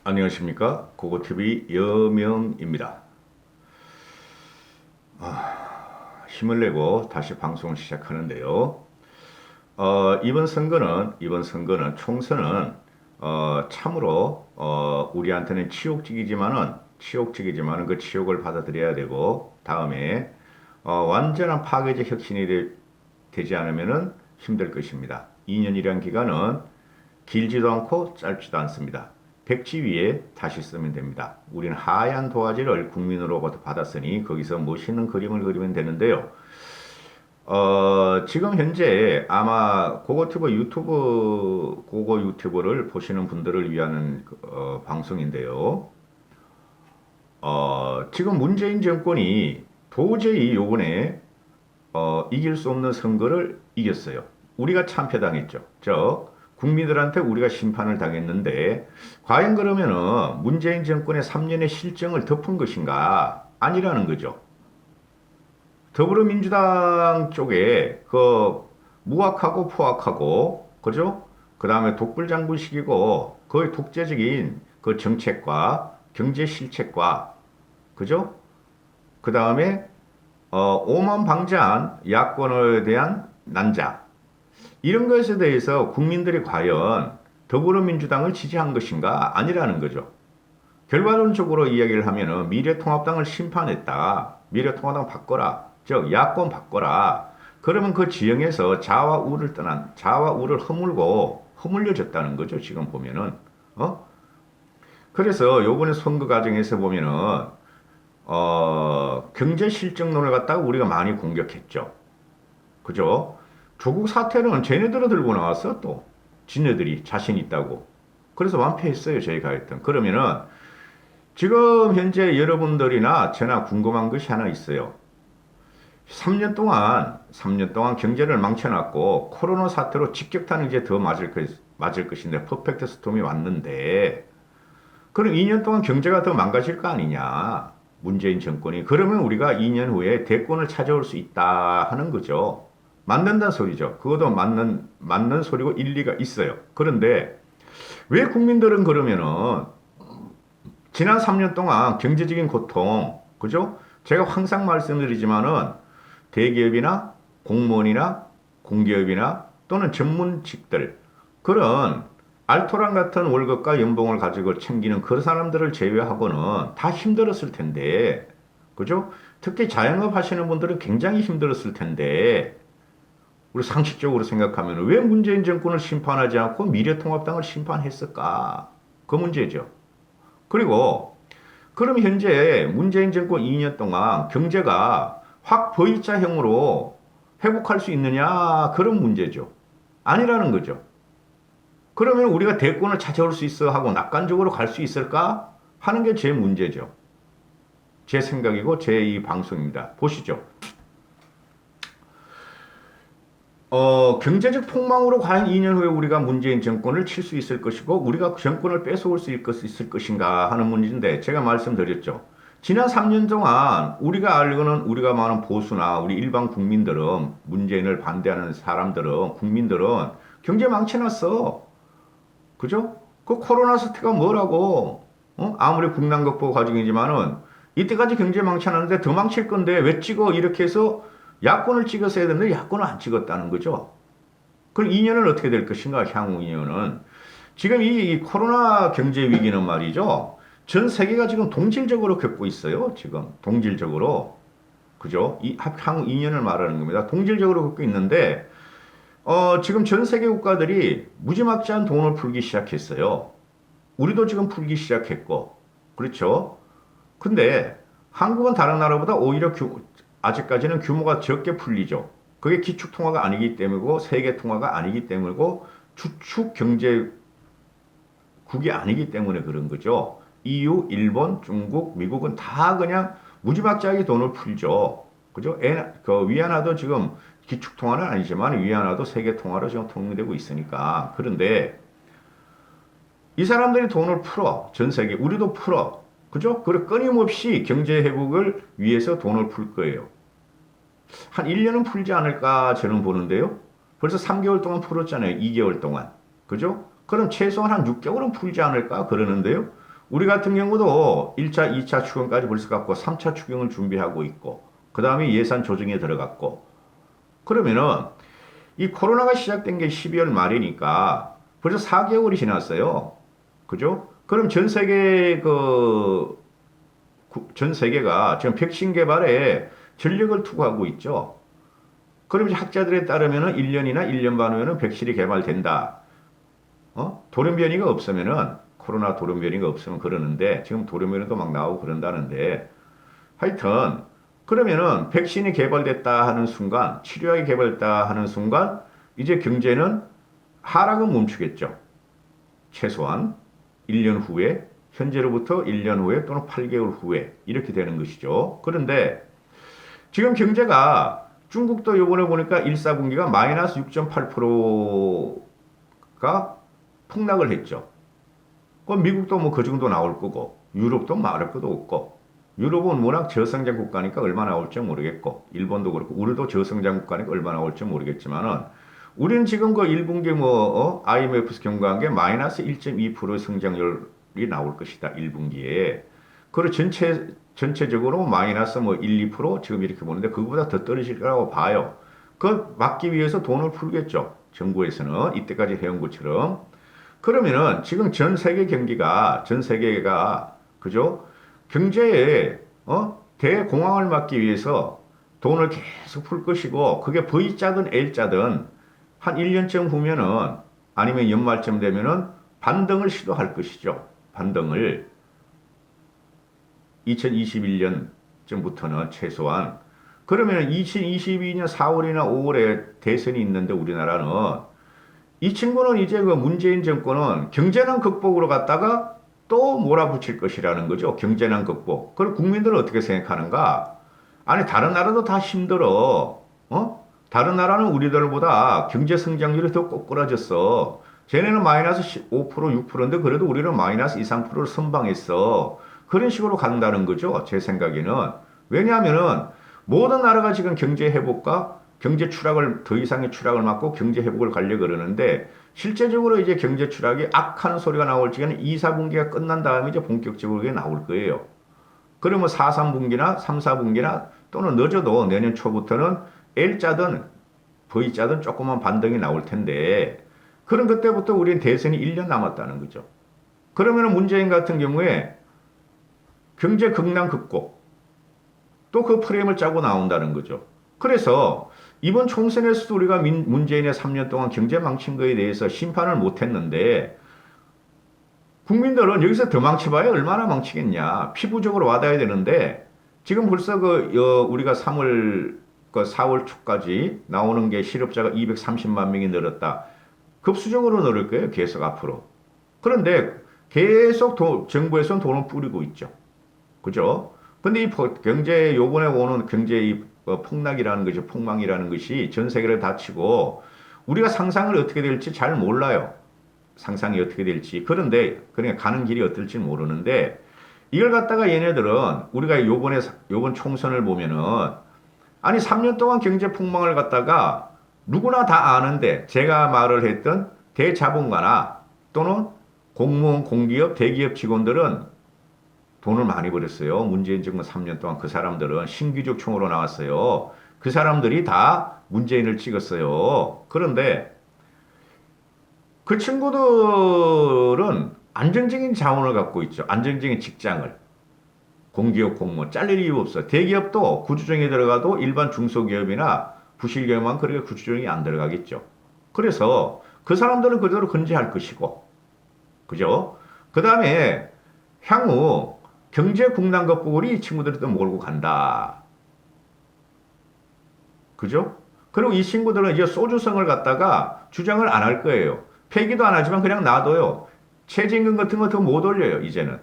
안녕하십니까, 고고TV 여명입니다. 힘을 내고 다시 방송을 시작하는데요. 이번 선거는 총선은 참으로 우리한테는 치욕적이지만은 그 치욕을 받아들여야 되고, 다음에 완전한 파괴적 혁신이 되지 않으면은 힘들 것입니다. 2년이란 기간은 길지도 않고 짧지도 않습니다. 백지 위에 다시 쓰면 됩니다. 우리는 하얀 도화지를 국민으로부터 받았으니 거기서 멋있는 그림을 그리면 되는데요. 지금 현재 아마 고고 유튜브를 보시는 분들을 위한 방송인데요. 지금 문재인 정권이 도저히 요번에 이길 수 없는 선거를 이겼어요. 우리가 참패당했죠. 국민들한테 우리가 심판을 당했는데, 과연 그러면은 문재인 정권의 3년의 실정을 덮은 것인가? 아니라는 거죠. 더불어민주당 쪽에 그 무악하고 포악하고, 그죠? 그 다음에 독불장군식이고 거의 독재적인 그 정책과 경제 실책과, 그죠? 그 다음에 오만방자한 야권에 대한 난자, 이런 것에 대해서 국민들이 과연 더불어민주당을 지지한 것인가? 아니라는 거죠. 결과론적으로 이야기를 하면은 미래통합당을 심판했다. 미래통합당 바꿔라. 즉 야권 바꿔라. 그러면 그 지형에서 자와 우를 허물려졌다는 거죠. 지금 보면은. 그래서 요번에 선거 과정에서 보면은 경제 실정론을 갖다가 우리가 많이 공격했죠. 그죠? 조국 사태는 쟤네들을 들고 나왔어, 또. 지네들이 자신 있다고. 그래서 완패했어요, 저희가 했던. 그러면은, 지금 현재 여러분들이나 저나 궁금한 것이 하나 있어요. 3년 동안 경제를 망쳐놨고, 코로나 사태로 직격탄이 이제 더 맞을 것인데, 퍼펙트 스톰이 왔는데, 그럼 2년 동안 경제가 더 망가질 거 아니냐. 문재인 정권이. 그러면 우리가 2년 후에 대권을 찾아올 수 있다 하는 거죠. 맞는다는 소리죠. 그것도 맞는 소리고 일리가 있어요. 그런데 왜 국민들은 그러면은 지난 3년 동안 경제적인 고통, 그죠? 제가 항상 말씀드리지만은 대기업이나 공무원이나 공기업이나 또는 전문직들, 그런 알토란 같은 월급과 연봉을 가지고 챙기는 그런 사람들을 제외하고는 다 힘들었을 텐데, 그죠? 특히 자영업 하시는 분들은 굉장히 힘들었을 텐데, 우리 상식적으로 생각하면 왜 문재인 정권을 심판하지 않고 미래통합당을 심판했을까? 그 문제죠. 그리고 그럼 현재 문재인 정권 2년 동안 경제가 확 V자형으로 회복할 수 있느냐? 그런 문제죠. 아니라는 거죠. 그러면 우리가 대권을 찾아올 수 있어 하고 낙관적으로 갈 수 있을까? 하는 게 제 문제죠. 제 생각이고 제 이 방송입니다. 보시죠. 경제적 폭망으로 과연 2년 후에 우리가 문재인 정권을 칠 수 있을 것이고, 우리가 정권을 뺏어올 수 있을 것인가 하는 문제인데, 제가 말씀드렸죠. 지난 3년 동안 우리가 알고는, 우리가 많은 보수나 우리 일반 국민들은, 문재인을 반대하는 사람들은, 국민들은 경제 망쳐놨어. 그죠? 그 코로나 사태가 뭐라고? 아무리 국난 극복 과정이지만은 이때까지 경제 망쳐놨는데 더 망칠 건데 왜 찍어? 이렇게 해서 야권을 찍었어야 되는데 야권을 안 찍었다는 거죠. 그럼 2년은 어떻게 될 것인가? 향후 2년은. 지금 이 코로나 경제 위기는 말이죠. 전 세계가 지금 동질적으로 겪고 있어요. 지금 동질적으로. 그죠? 향후 2년을 말하는 겁니다. 동질적으로 겪고 있는데, 지금 전 세계 국가들이 무지막지한 돈을 풀기 시작했어요. 우리도 지금 풀기 시작했고, 그렇죠? 근데 한국은 다른 나라보다 오히려 아직까지는 규모가 적게 풀리죠. 그게 기축통화가 아니기 때문이고 세계통화가 아니기 때문이고 주축경제국이 아니기 때문에 그런 거죠. EU, 일본, 중국, 미국은 다 그냥 무지막지하게 돈을 풀죠. 그죠? 그 위안화도 지금 기축통화는 아니지만 위안화도 세계통화로 지금 통용되고 있으니까. 그런데 이 사람들이 돈을 풀어. 전 세계. 우리도 풀어. 그죠? 그리고 끊임없이 경제 회복을 위해서 돈을 풀 거예요. 한 1년은 풀지 않을까 저는 보는데요. 벌써 3개월 동안 풀었잖아요. 2개월 동안. 그죠? 그럼 최소한 한 6개월은 풀지 않을까 그러는데요. 우리 같은 경우도 1차, 2차 추경까지 벌써 갖고 3차 추경을 준비하고 있고 그 다음에 예산 조정에 들어갔고 그러면은 이 코로나가 시작된 게 12월 말이니까 벌써 4개월이 지났어요. 그죠? 그럼 전 세계가 지금 백신 개발에 전력을 투구하고 있죠. 그럼 이제 학자들에 따르면은 1년이나 1년 반 후에는 백신이 개발된다. 돌연변이가 없으면은 코로나 돌연변이가 없으면 그러는데 지금 돌연변이도 막 나오고 그런다는데 하여튼 그러면은 백신이 개발됐다 하는 순간 치료약이 개발됐다 하는 순간 이제 경제는 하락은 멈추겠죠. 최소한 1년 후에 현재로부터 1년 후에 또는 8개월 후에 이렇게 되는 것이죠. 그런데 지금 경제가 중국도 요번에 보니까 1사분기가 마이너스 6.8%가 폭락을 했죠. 그럼 미국도 뭐 그 정도 나올 거고 유럽도 말할 것도 없고 유럽은 워낙 저성장 국가니까 얼마 나올지 모르겠고 일본도 그렇고 우리도 저성장 국가니까 얼마 나올지 모르겠지만은 우리는 지금 그 1분기 IMF에서 경고한 게 마이너스 1.2% 성장률이 나올 것이다. 1분기에. 그리고 전체적으로 마이너스 뭐 1, 2% 지금 이렇게 보는데 그거보다 더 떨어질 거라고 봐요. 그걸 막기 위해서 돈을 풀겠죠. 정부에서는 이때까지 해온 것처럼. 그러면은 지금 전 세계가 그죠? 경제에 대공황을 막기 위해서 돈을 계속 풀 것이고 그게 V자든 L자든 한 1년쯤 후면은 아니면 연말쯤 되면은 반등을 시도할 것이죠. 반등을 2021년쯤부터는 최소한 그러면 2022년 4월이나 5월에 대선이 있는데 우리나라는 이 친구는 이제 그 문재인 정권은 경제난 극복으로 갔다가 또 몰아붙일 것이라는 거죠. 경제난 극복. 그럼 국민들은 어떻게 생각하는가? 아니 다른 나라도 다 힘들어. 다른 나라는 우리들보다 경제 성장률이 더 꼬꾸라졌어. 쟤네는 마이너스 5%, 6%인데 그래도 우리는 마이너스 2, 3%를 선방했어. 그런 식으로 간다는 거죠. 제 생각에는. 왜냐하면은 모든 나라가 지금 경제 회복과 경제 추락을 더 이상의 추락을 막고 경제 회복을 가려고 그러는데 실제적으로 이제 경제 추락이 악한 소리가 나올 적에는 2, 4분기가 끝난 다음에 이제 본격적으로 그게 나올 거예요. 그러면 4, 3분기나 3, 4분기나 또는 늦어도 내년 초부터는 L자든 V자든 조그만 반등이 나올 텐데 그런 그때부터 우리는 대선이 1년 남았다는 거죠. 그러면 문재인 같은 경우에 경제 극락 극복 또 그 프레임을 짜고 나온다는 거죠. 그래서 이번 총선에서도 우리가 문재인의 3년 동안 경제 망친 거에 대해서 심판을 못 했는데 국민들은 여기서 더 망쳐봐야 얼마나 망치겠냐. 피부적으로 와닿아야 되는데 지금 벌써 우리가 4월 초까지 나오는 게 실업자가 230만 명이 늘었다. 급수적으로 늘을 거예요. 계속 앞으로. 그런데 계속 정부에서는 돈을 뿌리고 있죠. 그죠? 근데 이 경제 요번에 오는 경제 폭락이라는 것이 폭망이라는 것이 전 세계를 다치고 우리가 상상을 어떻게 될지 잘 몰라요. 상상이 어떻게 될지. 그런데 그냥 가는 길이 어떨지 모르는데 이걸 갖다가 얘네들은 우리가 요번 총선을 보면은 아니 3년 동안 경제 폭망을 갖다가 누구나 다 아는데 제가 말을 했던 대자본가나 또는 공무원, 공기업, 대기업 직원들은 돈을 많이 벌었어요. 문재인 정부 3년 동안 그 사람들은 신규적 총으로 나왔어요. 그 사람들이 다 문재인을 찍었어요. 그런데 그 친구들은 안정적인 자원을 갖고 있죠. 안정적인 직장을. 공기업 공무원 잘릴 이유 없어. 대기업도 구조조정에 들어가도 일반 중소기업이나 부실기업만 그렇게 구조조정이 안 들어가겠죠. 그래서 그 사람들은 그대로 건재할 것이고, 그죠? 그 다음에 향후 경제 국난 극복을 이 친구들이 또 몰고 간다. 그죠? 그리고 이 친구들은 이제 소주성을 갖다가 주장을 안 할 거예요. 폐기도 안 하지만 그냥 놔둬요. 최저임금 같은 거 더 못 올려요, 이제는.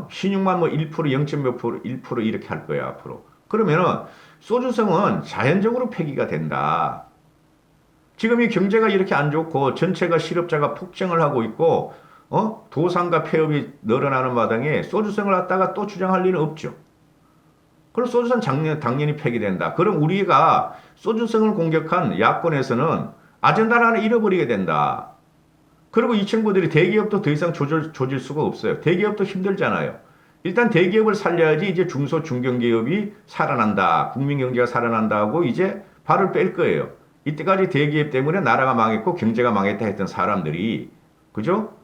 신용만 뭐 1%, 0. 몇 프로, 1% 이렇게 할 거예요, 앞으로. 그러면은 소주성은 자연적으로 폐기가 된다. 지금 이 경제가 이렇게 안 좋고 전체가 실업자가 폭증을 하고 있고 도산과 폐업이 늘어나는 마당에 소주성을 갖다가 또 주장할 리는 없죠. 그럼 소주성 당연히 폐기된다. 그럼 우리가 소주성을 공격한 야권에서는 아젠다를 하나 잃어버리게 된다. 그리고 이 친구들이 대기업도 더 이상 조질 수가 없어요. 대기업도 힘들잖아요. 일단 대기업을 살려야지 이제 중소 중견기업이 살아난다. 국민경제가 살아난다 하고 이제 발을 뺄 거예요. 이때까지 대기업 때문에 나라가 망했고 경제가 망했다 했던 사람들이 그죠?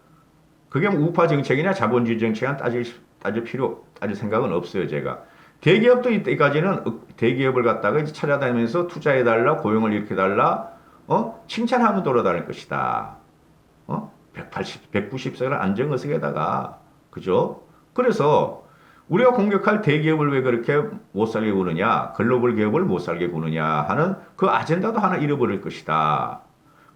그게 뭐 우파 정책이냐 자본주의 정책이냐 따질 생각은 없어요, 제가. 대기업도 이때까지는 대기업을 갖다가 이제 찾아다니면서 투자해달라, 고용을 일으켜달라, 칭찬하면 돌아다닐 것이다. 190석을 안정의석에다가, 그죠? 그래서 우리가 공격할 대기업을 왜 그렇게 못 살게 구느냐, 글로벌 기업을 못 살게 구느냐 하는 그 아젠다도 하나 잃어버릴 것이다.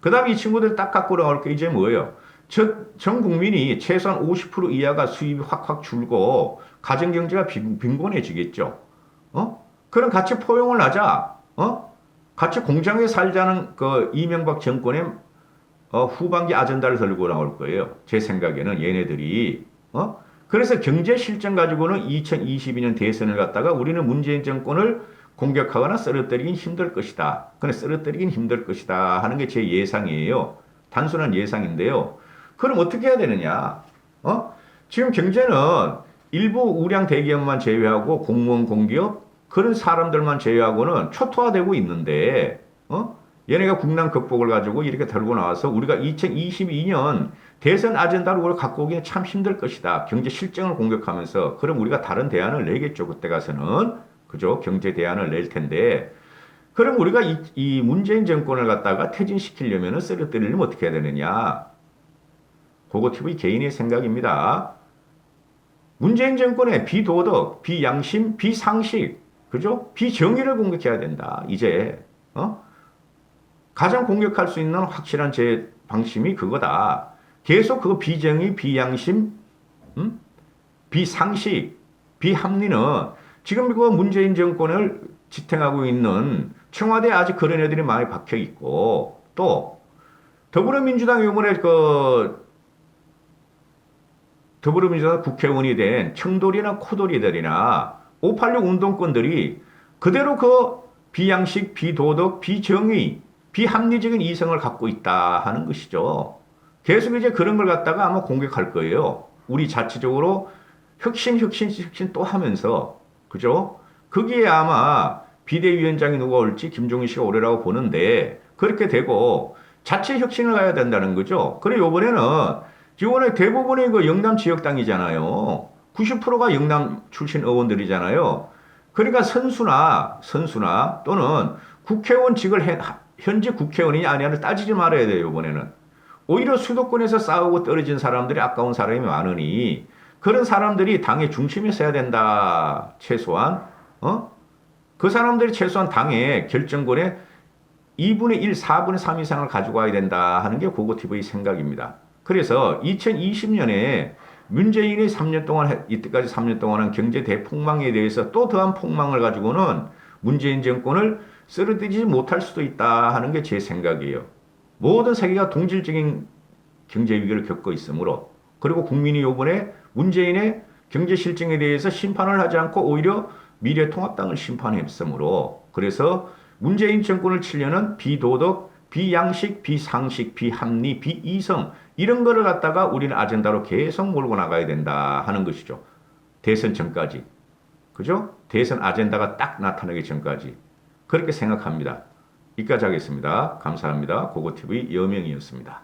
그 다음에 이 친구들 딱 갖고 나올 게 이제 뭐예요? 전 국민이 최소한 50% 이하가 수입이 확확 줄고 가정경제가 빈곤해지겠죠. 그럼 같이 포용을 하자. 같이 공장에 살자는 그 이명박 정권의 후반기 아젠다를 들고 나올 거예요. 제 생각에는 얘네들이. 그래서 경제 실정 가지고는 2022년 대선을 갖다가 우리는 문재인 정권을 공격하거나 쓰러뜨리긴 힘들 것이다. 근데 쓰러뜨리긴 힘들 것이다 하는 게 제 예상이에요. 단순한 예상인데요. 그럼 어떻게 해야 되느냐? 지금 경제는 일부 우량 대기업만 제외하고 공무원 공기업 그런 사람들만 제외하고는 초토화되고 있는데, 얘네가 국난 극복을 가지고 이렇게 들고 나와서 우리가 2022년 대선 아젠다를 우리가 갖고 오기는 참 힘들 것이다. 경제 실정을 공격하면서. 그럼 우리가 다른 대안을 내겠죠. 그때 가서는. 그죠? 경제 대안을 낼 텐데. 그럼 우리가 이 문재인 정권을 갖다가 퇴진시키려면 쓰러뜨리려면 어떻게 해야 되느냐? 고고TV 개인의 생각입니다. 문재인 정권의 비도덕, 비양심, 비상식, 그죠? 비정의를 공격해야 된다. 이제, 가장 공격할 수 있는 확실한 제 방침이 그거다. 계속 그 비정의, 비양심, 비상식, 비합리는 지금 그 문재인 정권을 지탱하고 있는 청와대에 아직 그런 애들이 많이 박혀 있고 또 더불어민주당 이번에 더불어민주당 국회의원이 된 청돌이나 코돌이들이나 586 운동권들이 그대로 그 비양식, 비도덕, 비정의, 비합리적인 이성을 갖고 있다 하는 것이죠. 계속 이제 그런 걸 갖다가 아마 공격할 거예요. 우리 자체적으로 혁신 또 하면서, 그죠? 거기에 아마 비대위원장이 누가 올지 김종인 씨가 오래라고 보는데, 그렇게 되고, 자체 혁신을 가야 된다는 거죠. 그래, 이번에 대부분의 그 영남 지역당이잖아요. 90%가 영남 출신 의원들이잖아요. 그러니까 선수나 또는 국회의원직을 현재 국회의원이냐 아니냐를 따지지 말아야 돼요, 이번에는. 오히려 수도권에서 싸우고 떨어진 사람들이 아까운 사람이 많으니 그런 사람들이 당의 중심에 서야 된다. 최소한. 그 사람들이 최소한 당의 결정권에 2분의 1, 4분의 3 이상을 가지고 와야 된다 하는 게 고고TV의 생각입니다. 그래서 2020년에 문재인이 3년 동안, 이때까지 3년 동안 한 경제 대폭망에 대해서 또 더한 폭망을 가지고는 문재인 정권을 쓰러뜨리지 못할 수도 있다 하는 게 제 생각이에요. 모든 세계가 동질적인 경제 위기를 겪고 있으므로 그리고 국민이 이번에 문재인의 경제 실정에 대해서 심판을 하지 않고 오히려 미래통합당을 심판했으므로 그래서 문재인 정권을 치려는 비도덕, 비양식, 비상식, 비합리, 비이성 이런 거를 갖다가 우리는 아젠다로 계속 몰고 나가야 된다 하는 것이죠. 대선 전까지. 그죠? 대선 아젠다가 딱 나타나기 전까지. 그렇게 생각합니다. 여기까지 하겠습니다. 감사합니다. 고고TV 여명이었습니다.